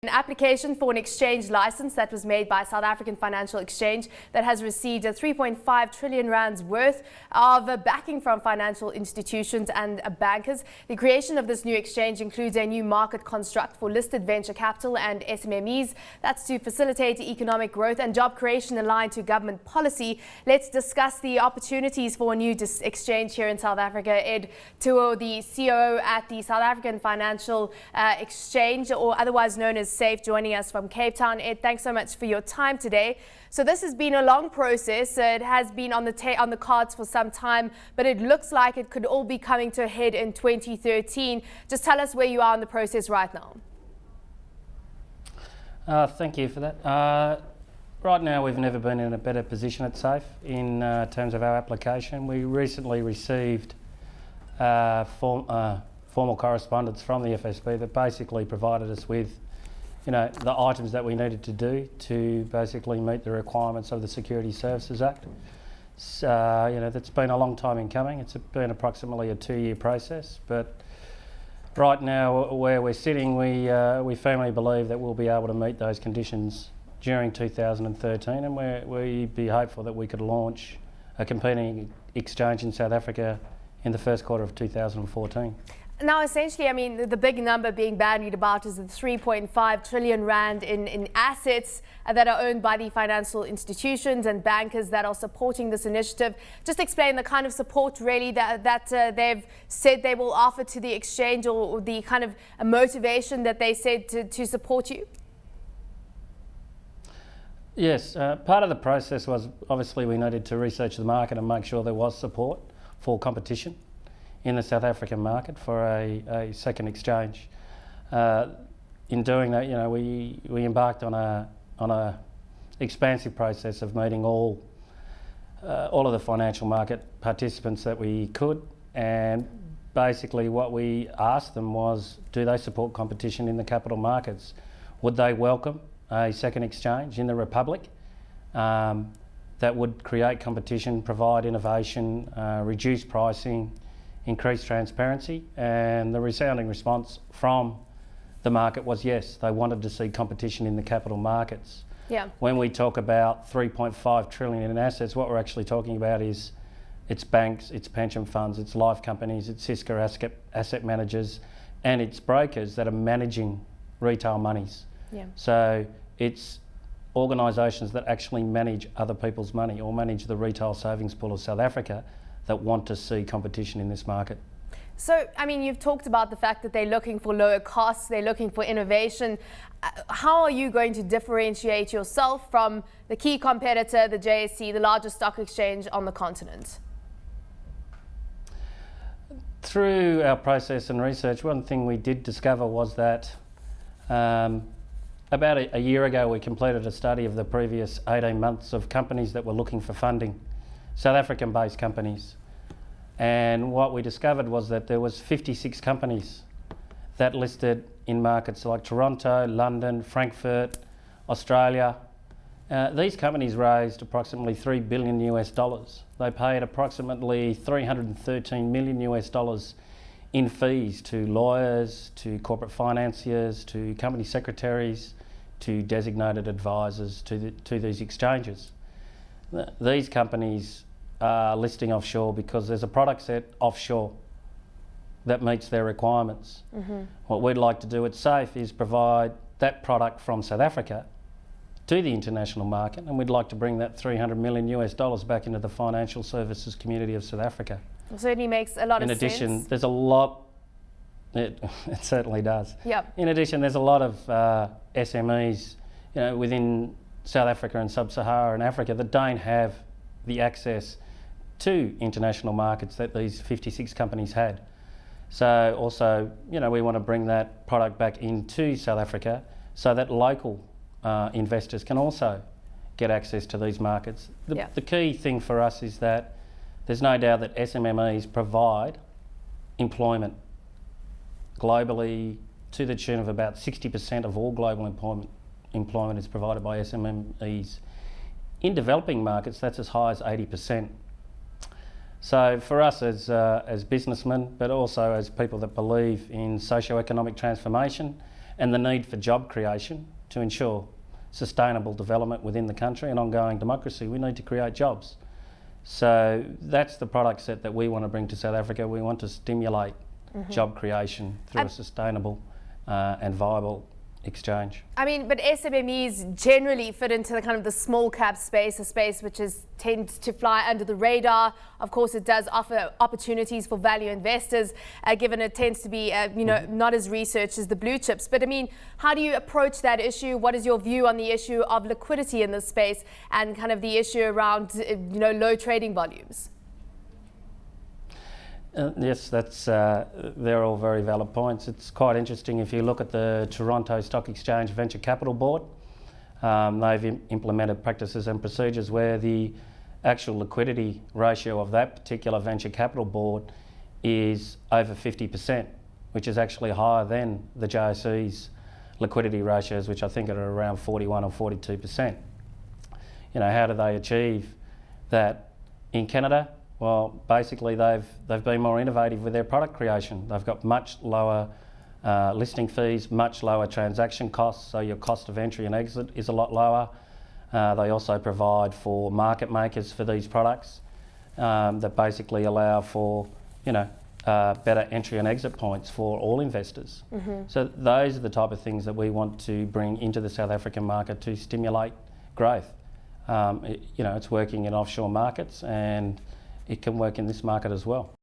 An application for an exchange license that was made by South African Financial Exchange that has received a 3.5 trillion rands worth of backing from financial institutions and bankers. The creation of this new exchange includes a new market construct for listed venture capital and SMMEs. That's to facilitate economic growth and job creation aligned to government policy. Let's discuss the opportunities for a new exchange here in South Africa. Ed Tuo, the COO at the South African Financial Exchange, or otherwise known as SAFE, joining us from Cape Town. Ed, thanks so much for your time today. So this has been a long process. It has been on the cards for some time, but it looks like it could all be coming to a head in 2013. Just tell us where you are in the process right now. Thank you for that. Right now, we've never been in a better position at SAFE in terms of our application. We recently received formal correspondence from the FSB that basically provided us with the items that we needed to do to basically meet the requirements of the Security Services Act. So, that's been a long time in coming. It's been approximately a 2-year process, but right now where we're sitting, we firmly believe that we'll be able to meet those conditions during 2013, and we'd be hopeful that we could launch a competing exchange in South Africa in the first quarter of 2014. Now, essentially, I mean, the big number being bandied about is the 3.5 trillion rand in assets that are owned by the financial institutions and bankers that are supporting this initiative. Just explain the kind of support really that they've said they will offer to the exchange, or the kind of motivation that they said to support you. Yes, part of the process was obviously we needed to research the market and make sure there was support for competition in the South African market for a second exchange. In doing that, we embarked on a expansive process of meeting all of the financial market participants that we could, and basically what we asked them was, do they support competition in the capital markets? Would they welcome a second exchange in the Republic that would create competition, provide innovation, reduce pricing, increase transparency? And the resounding response from the market was yes, they wanted to see competition in the capital markets. Yeah. When we talk about 3.5 trillion in assets, what we're actually talking about is it's banks, it's pension funds, it's life companies, it's Cisco asset managers, and it's brokers that are managing retail monies. Yeah. So it's organisations that actually manage other people's money or manage the retail savings pool of South Africa that want to see competition in this market. So, I mean, you've talked about the fact that they're looking for lower costs, they're looking for innovation. How are you going to differentiate yourself from the key competitor, the JSE, the largest stock exchange on the continent? Through our process and research, one thing we did discover was that about a year ago we completed a study of the previous 18 months of companies that were looking for funding, South African-based companies. And what we discovered was that there was 56 companies that listed in markets like Toronto, London, Frankfurt, Australia. These companies raised approximately $3 billion US. They paid approximately $313 million US in fees to lawyers, to corporate financiers, to company secretaries, to designated advisors to these exchanges. These companies are listing offshore because there's a product set offshore that meets their requirements. Mm-hmm. What we'd like to do at SAFE is provide that product from South Africa to the international market, and we'd like to bring that $300 million US back into the financial services community of South Africa. It certainly makes a lot of sense. In addition, there's a lot, it certainly does. Yep. In addition, there's a lot of SMEs within South Africa and Sub-Saharan Africa that don't have the access to international markets that these 56 companies had. So also, we want to bring that product back into South Africa so that local investors can also get access to these markets. The key thing for us is that there's no doubt that SMMEs provide employment globally to the tune of about 60% of all global employment is provided by SMMEs. In developing markets, that's as high as 80%. So for us as businessmen, but also as people that believe in socio-economic transformation and the need for job creation to ensure sustainable development within the country and ongoing democracy. We need to create jobs. So that's the product set that we want to bring to South Africa. We want to stimulate job creation through a sustainable and viable exchange. I mean, but SMMEs generally fit into the kind of the small cap space, a space which tends to fly under the radar. Of course, it does offer opportunities for value investors, given it tends to be, not as researched as the blue chips. But I mean, how do you approach that issue? What is your view on the issue of liquidity in this space and kind of the issue around, low trading volumes? Yes, they're all very valid points. It's quite interesting if you look at the Toronto Stock Exchange Venture Capital Board. They've implemented practices and procedures where the actual liquidity ratio of that particular venture capital board is over 50%, which is actually higher than the JSE's liquidity ratios, which I think are around 41 or 42%. How do they achieve that in Canada? Well, basically they've been more innovative with their product creation. They've got much lower listing fees, much lower transaction costs, so your cost of entry and exit is a lot lower. They also provide for market makers for these products that basically allow for, better entry and exit points for all investors. So those are the type of things that we want to bring into the South African market to stimulate growth. It's working in offshore markets and it can work in this market as well.